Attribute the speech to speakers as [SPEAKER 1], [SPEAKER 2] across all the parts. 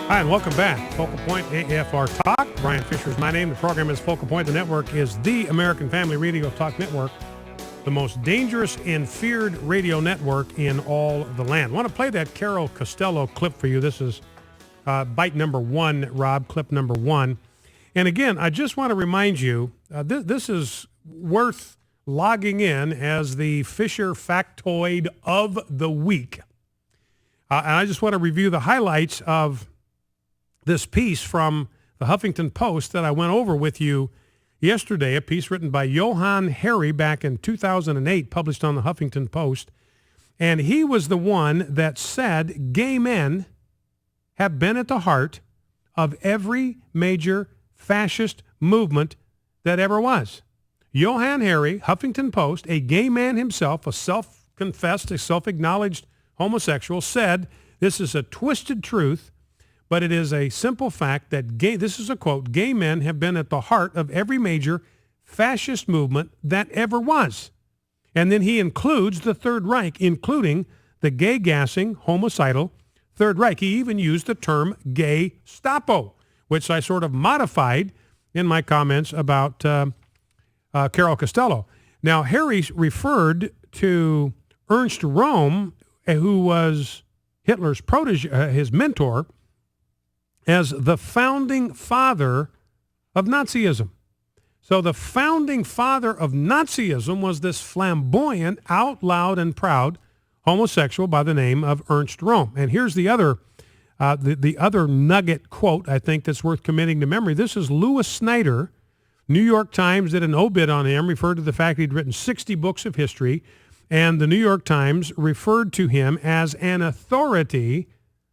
[SPEAKER 1] Hi, and welcome back. Focal Point AFR Talk. Brian Fisher is my name. The program is Focal Point. The network is the American Family Radio Talk Network, the most dangerous and feared radio network in all the land. I want to play that Carol Costello clip for you. This is bite number one, Rob, clip number one. And again, I just want to remind you, this is worth logging in as the Fisher factoid of the week. And I just want to review the highlights of this piece from the Huffington Post that I went over with you yesterday, a piece written by Johann Hari back in 2008, published on the Huffington Post. And he was the one that said gay men have been at the heart of every major fascist movement that ever was. Johann Hari, Huffington Post, a gay man himself, a self-confessed, a self-acknowledged homosexual, said this is a twisted truth, but it is a simple fact that this is a quote, gay men have been at the heart of every major fascist movement that ever was. And then he includes the Third Reich, including the gay gassing, homicidal Third Reich. He even used the term Gay Gestapo, which I sort of modified in my comments about Carol Costello. Now, Hari referred to Ernst Röhm, who was Hitler's protege, his mentor, as the founding father of Nazism. So the founding father of Nazism was this flamboyant, out loud and proud homosexual by the name of Ernst Röhm. And here's the other the other nugget quote I think that's worth committing to memory. This is Louis Snyder. New York Times did an obit on him, referred to the fact he'd written 60 books of history, and the New York Times referred to him as an authority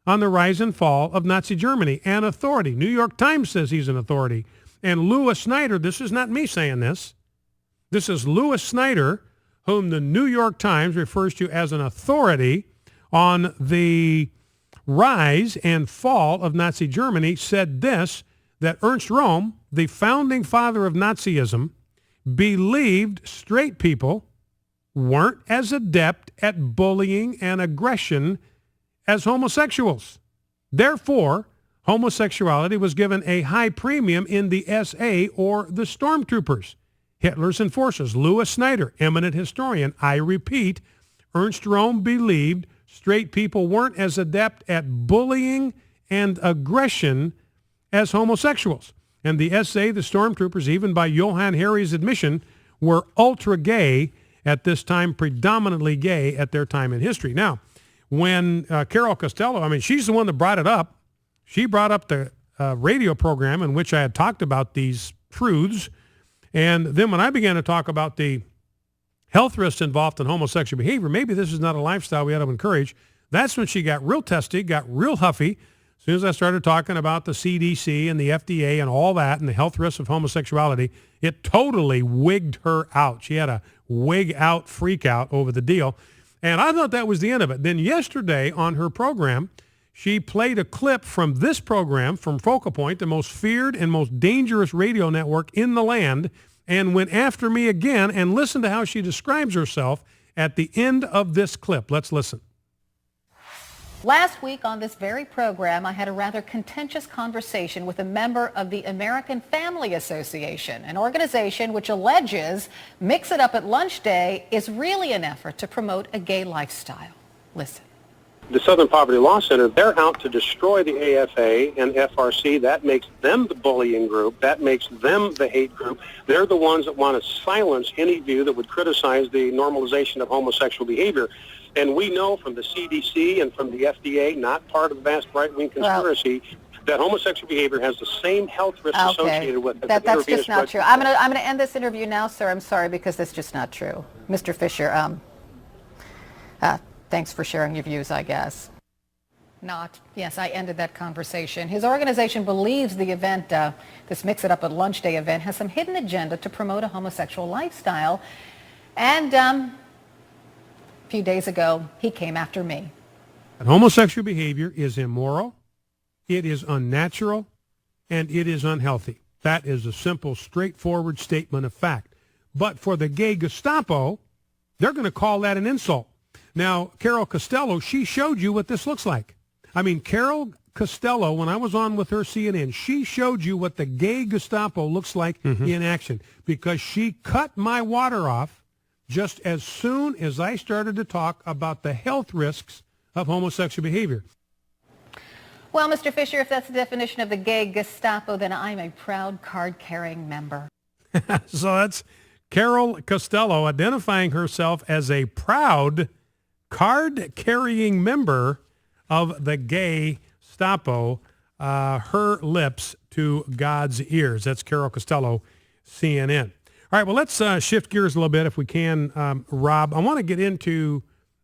[SPEAKER 1] on the rise and fall of Nazi Germany. An authority. New York Times says he's an authority. And Louis Snyder, this is not me saying this. This is Louis Snyder, whom the New York Times refers to as an authority on the rise and fall of Nazi Germany, said this, that Ernst Röhm, the founding father of Nazism, believed straight people weren't as adept at bullying and aggression as homosexuals. Therefore, homosexuality was given a high premium in the SA or the stormtroopers, Hitler's enforcers. Louis Snyder, eminent historian. I repeat, Ernst Röhm believed straight people weren't as adept at bullying and aggression as homosexuals. And the SA, the stormtroopers, even by Johann Hari's admission, were ultra gay at this time, predominantly gay at their time in history. Now, when Carol Costello, I mean, she's the one that brought it up. She brought up the radio program in which I had talked about these truths. And then when I began to talk about the health risks involved in homosexual behavior, maybe this is not a lifestyle we ought to encourage, that's when she got real testy, got real huffy. As soon as I started talking about the CDC and the FDA and all that and the health risks of homosexuality, it totally wigged her out. She had a wig out freak out over the deal. And I thought that was the end of it. Then yesterday on her program, she played a clip from this program, from Focal Point, the most feared and most dangerous radio network in the land, and went after me again. And listen to how she describes herself at the end of this clip. Let's listen.
[SPEAKER 2] Last week on this very program, I had a rather contentious conversation with a member of the American Family Association, an organization which alleges Mix It Up at Lunch Day is really an effort to promote a gay lifestyle. Listen.
[SPEAKER 3] The Southern Poverty Law Center, they're out to destroy the AFA and FRC. That makes them the bullying group. That makes them the hate group. They're the ones that want to silence any view that would criticize the normalization of homosexual behavior. And we know from the CDC and from the FDA, not part of the vast right-wing conspiracy, that homosexual behavior has the same health risks associated with it.
[SPEAKER 2] That's just not true. I'm going to end this interview now, sir. I'm sorry, because that's just not true. Mr. Fisher, thanks for sharing your views, I guess. Yes, I ended that conversation. His organization believes the event, this Mix It Up at Lunch Day event, has some hidden agenda to promote a homosexual lifestyle. And a few days ago, he came after me.
[SPEAKER 1] And homosexual behavior is immoral, it is unnatural, and it is unhealthy. That is a simple, straightforward statement of fact. But for the Gay Gestapo, they're going to call that an insult. Now, Carol Costello, she showed you what this looks like. I mean, Carol Costello, when I was on with her CNN, she showed you what the gay Gestapo looks like in action, because she cut my water off just as soon as I started to talk about the health risks of homosexual behavior.
[SPEAKER 2] Well, Mr. Fisher, if that's the definition of the gay Gestapo, then I'm a proud card-carrying member.
[SPEAKER 1] So that's Carol Costello identifying herself as a proud card-carrying member of the gay Gestapo, her lips to God's ears. That's Carol Costello, CNN. All right, well, let's shift gears a little bit if we can, Rob. I want to get into